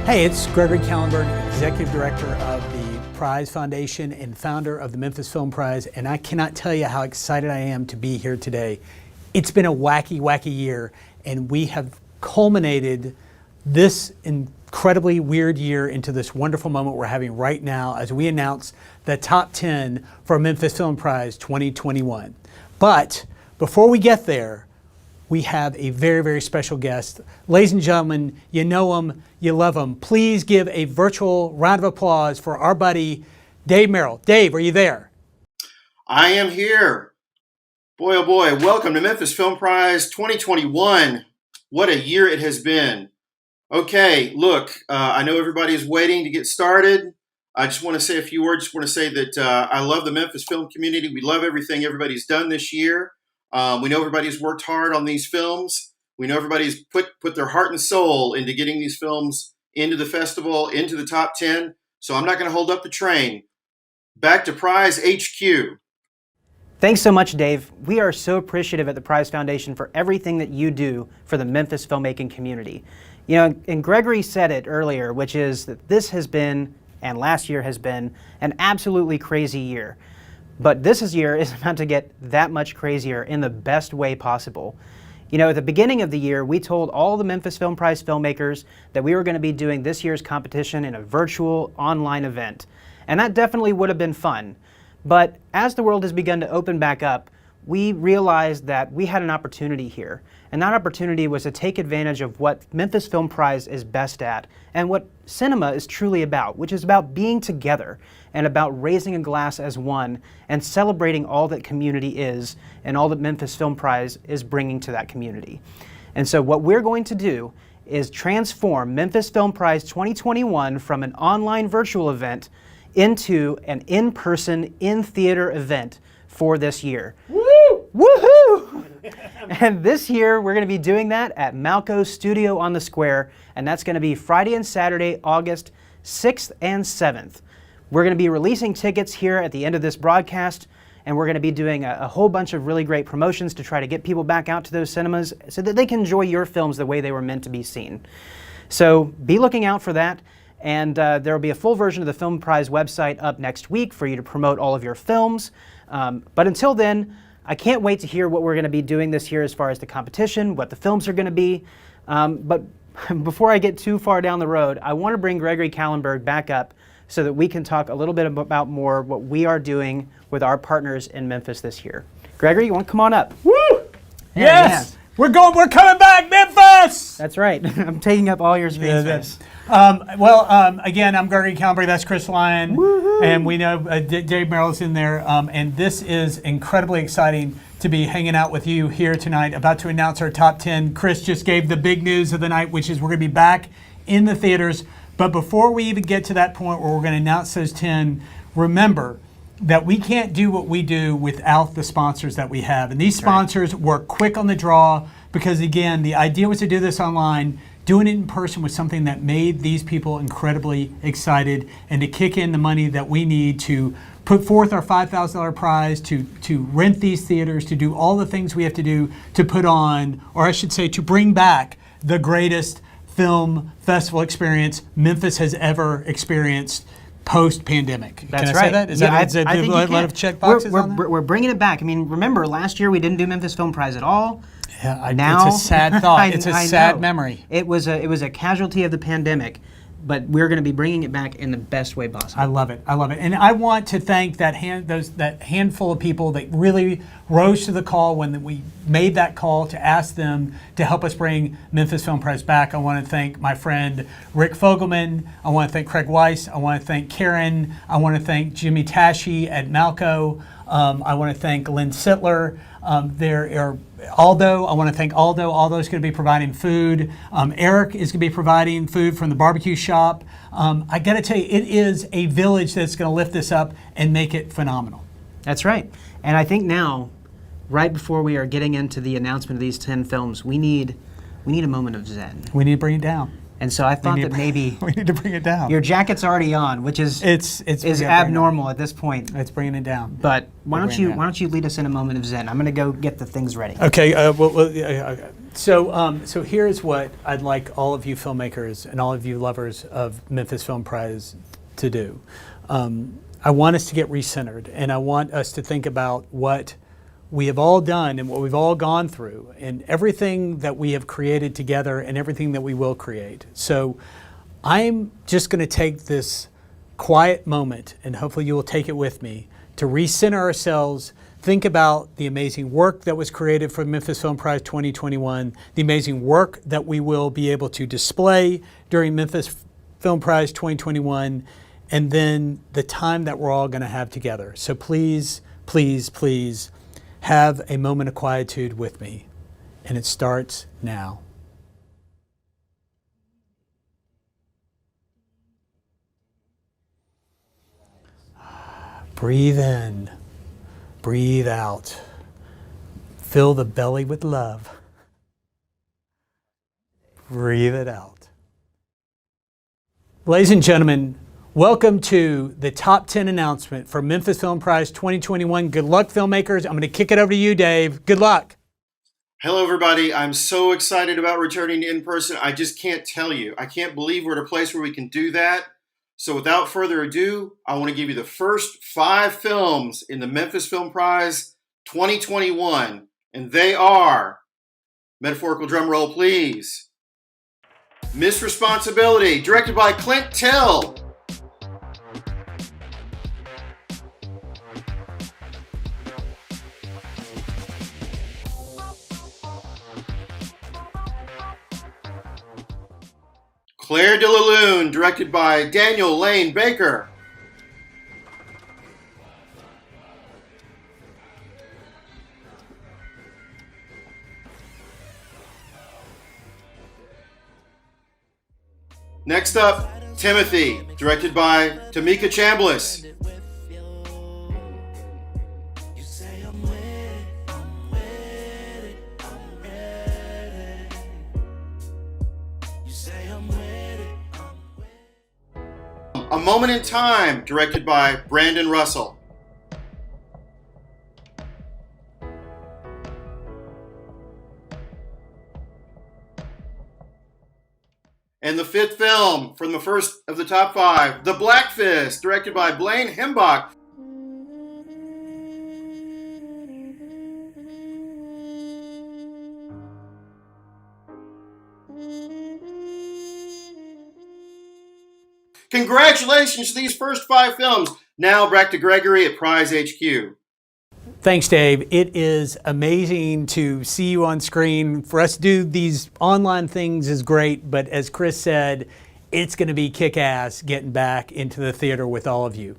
Hey, it's Gregory Kallenberg, Executive Director of the Prize Foundation and founder of the Memphis Film Prize, and I cannot tell you how excited I am to be here today. It's been a wacky, wacky year, and we have culminated this incredibly weird year into this wonderful moment we're having right now as we announce the top 10 for Memphis Film Prize 2021. But before we get there, we have a very, very special guest. Ladies and gentlemen, you know him, you love him. Please give a virtual round of applause for our buddy, Dave Merrill. Dave, are you there? I am here. Boy, oh boy, welcome to Memphis Film Prize 2021. What a year it has been. Okay, look, I know everybody is waiting to get started. I just want to say a few words. Just want to say that I love the Memphis film community. We love everything everybody's done this year. We know everybody's worked hard on these films. We know everybody's put their heart and soul into getting these films into the festival, into the top 10. So I'm not going to hold up the train. Back to Prize HQ. Thanks so much, Dave. We are so appreciative at the Prize Foundation for everything that you do for the Memphis filmmaking community. You know, and Gregory said it earlier, which is that this has been, and last year has been, an absolutely crazy year. But this year is about to get that much crazier in the best way possible. You know, at the beginning of the year, we told all the Memphis Film Prize filmmakers that we were going to be doing this year's competition in a virtual online event. And that definitely would have been fun. But as the world has begun to open back up, we realized that we had an opportunity here. And that opportunity was to take advantage of what Memphis Film Prize is best at and what cinema is truly about, which is about being together and about raising a glass as one and celebrating all that community is and all that Memphis Film Prize is bringing to that community. And so what we're going to do is transform Memphis Film Prize 2021 from an online virtual event into an in-person, in-theater event for this year. Woo! Woohoo! And this year we're going to be doing that at Malco's Studio on the Square, and that's going to be Friday and Saturday, August 6th and 7th. We're going to be releasing tickets here at the end of this broadcast, and we're going to be doing a whole bunch of really great promotions to try to get people back out to those cinemas so that they can enjoy your films the way they were meant to be seen. So be looking out for that. And there will be a full version of the Film Prize website up next week for you to promote all of your films. But until then, I can't wait to hear what we're going to be doing this year as far as the competition, what the films are going to be. But before I get too far down the road, I want to bring Gregory Kallenberg back up so that we can talk a little bit about more what we are doing with our partners in Memphis this year. Gregory, you want to come on up? Woo! Yes! We're coming back, Memphis! That's right. I'm taking up all your space. Again, I'm Gregory Kallenberg, that's Chris Lyon, Woo-hoo. And we know Dave Merrill's in there, and this is incredibly exciting to be hanging out with you here tonight, about to announce our top 10. Chris just gave the big news of the night, which is we're going to be back in the theaters. But before we even get to that point where we're going to announce those 10, remember that we can't do what we do without the sponsors that we have. And these sponsors work quick on the draw because, again, the idea was to do this online. Doing it in person was something that made these people incredibly excited, and to kick in the money that we need to put forth our $5,000 prize, to rent these theaters, to do all the things we have to do to put on, or I should say to bring back the greatest film festival experience Memphis has ever experienced post-pandemic. That's Can I right. say that? Is Yeah, that I think a lot of check boxes on that? We're bringing it back. I mean, remember, last year we didn't do Memphis Film Prize at all. Yeah, Now, it's a sad thought. It's a I sad know. memory. It was a casualty of the pandemic, but we're going to be bringing it back in the best way possible. I love it. I love it. And I want to thank that handful of people that really rose to the call when we made that call to ask them to help us bring Memphis Film Prize back. I want to thank my friend Rick Fogelman. I want to thank Craig Weiss. I want to thank Karen. I want to thank Jimmy Tashi at Malco. I want to thank Lynn Sittler. There are Aldo. I want to thank Aldo. Aldo's going to be providing food. Eric is going to be providing food from the barbecue shop. I got to tell you, it is a village that's going to lift this up and make it phenomenal. That's right. And I think now, right before we are getting into the announcement of these 10 films, we need a moment of zen. We need to bring it down. And so I thought that maybe we need to bring it down. your jacket's already on, which is It's abnormal at this point. It's bringing it down. But why don't you lead us in a moment of Zen? I'm going to go get the things ready. Okay. So here's what I'd like all of you filmmakers and all of you lovers of Memphis Film Prize to do. I want us to get recentered, and I want us to think about what we have all done and what we've all gone through and everything that we have created together and everything that we will create. So I'm just going to take this quiet moment, and hopefully you will take it with me, to recenter ourselves, think about the amazing work that was created for Memphis Film Prize 2021, the amazing work that we will be able to display during Memphis Film Prize 2021, and then the time that we're all going to have together. So please, please, please, have a moment of quietude with me, and it starts now. Breathe in, breathe out. Fill the belly with love. Breathe it out. Ladies and gentlemen, welcome to the top 10 announcement for Memphis Film Prize 2021. Good luck, filmmakers. I'm going to kick it over to you, Dave. Good luck. Hello, everybody. I'm so excited about returning in person. I just can't tell you. I can't believe we're at a place where we can do that. So without further ado, I want to give you the first 5 films in the Memphis Film Prize 2021. And they are, metaphorical drum roll, please. Miss Responsibility, directed by Clint Till. Claire de la Lune, directed by Daniel Lane Baker. Next up, Timothy, directed by Tamika Chambliss. A Moment in Time, directed by Brandon Russell. And the 5th film from the first of the top 5, The Black Fist, directed by Blaine Hembach. Congratulations to these first 5 films. Now back to Gregory at Prize HQ. Thanks, Dave. It is amazing to see you on screen. For us to do these online things is great, but as Chris said, it's going to be kick-ass getting back into the theater with all of you.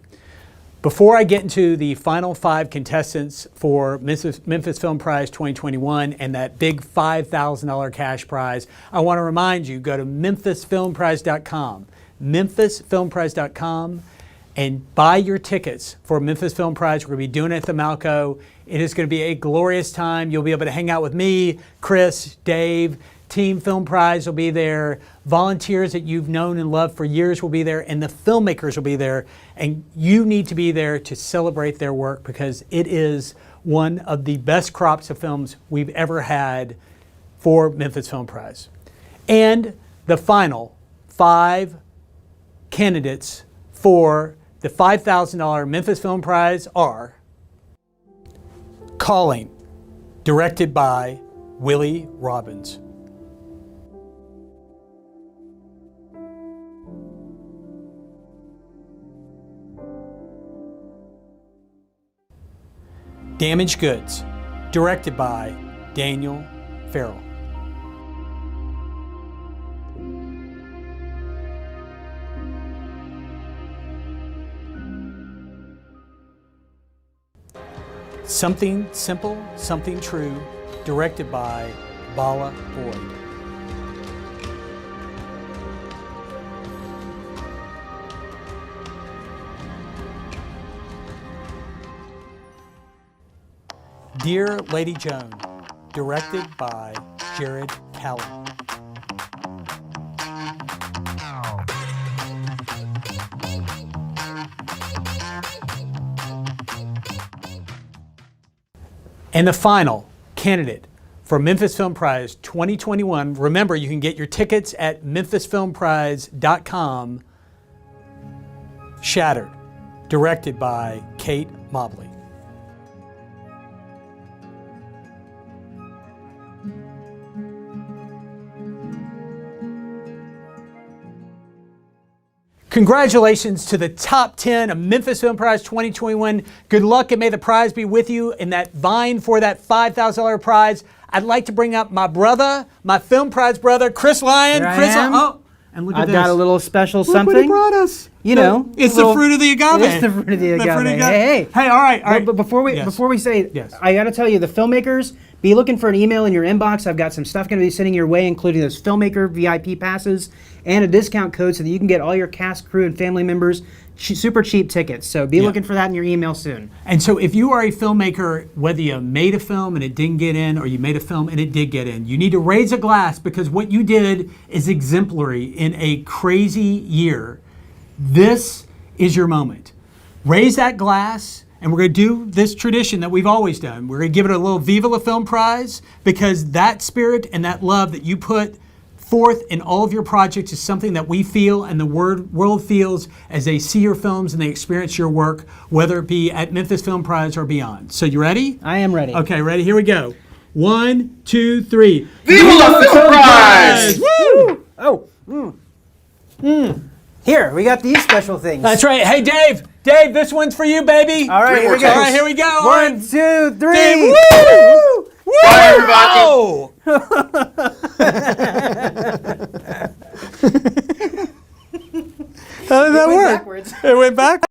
Before I get into the final 5 contestants for Memphis Film Prize 2021 and that big $5,000 cash prize, I want to remind you, go to memphisfilmprize.com. memphisfilmprize.com and buy your tickets for Memphis Film Prize. We're going to be doing it at the Malco. It is going to be a glorious time. You'll be able to hang out with me, Chris, Dave. Team Film Prize will be there. Volunteers that you've known and loved for years will be there, and the filmmakers will be there. And you need to be there to celebrate their work because it is one of the best crops of films we've ever had for Memphis Film Prize. And the final 5 candidates for the $5,000 Memphis Film Prize are Calling, directed by Willie Robbins. Damaged Goods, directed by Daniel Farrell. Something Simple, Something True, directed by Bala Boyd. Dear Lady Joan, directed by Jared Callen. And the final candidate for Memphis Film Prize 2021, remember, you can get your tickets at memphisfilmprize.com, Shattered, directed by Kate Mobley. Congratulations to the top 10 of Memphis Film Prize 2021. Good luck, and may the prize be with you in that vying for that $5,000 prize. I'd like to bring up my brother, my Film Prize brother, Chris Lyon. Here I Chris, am. oh, and look at I've this. got a little special Look something. what he brought us. You know, it's little- the fruit of the agave. It is the fruit of the agave. Hey. Hey, all right. But before we Yes. say, Yes. I got to tell you, the filmmakers, be looking for an email in your inbox. I've got some stuff going to be sending your way, including those filmmaker VIP passes and a discount code so that you can get all your cast, crew, and family members super cheap tickets. So be looking for that in your email soon. And so if you are a filmmaker, whether you made a film and it didn't get in, or you made a film and it did get in, you need to raise a glass, because what you did is exemplary in a crazy year. This is your moment. Raise that glass, and we're going to do this tradition that we've always done. We're going to give it a little Viva la Film Prize, because that spirit and that love that you put forth in all of your projects is something that we feel and the world feels as they see your films and they experience your work, whether it be at Memphis Film Prize or beyond. So you ready? I am ready. Okay, ready? Here we go. 1, 2, 3. Viva la Film Prize! Woo! Oh. Here, we got these special things. That's right. Hey, Dave. Dave, this one's for you, baby. All right, Three here more we go. All right, here we go. 1, 2, 3. Dave, woo! Woo! Bye, everybody. Oh! How did that work? backwards. It went back.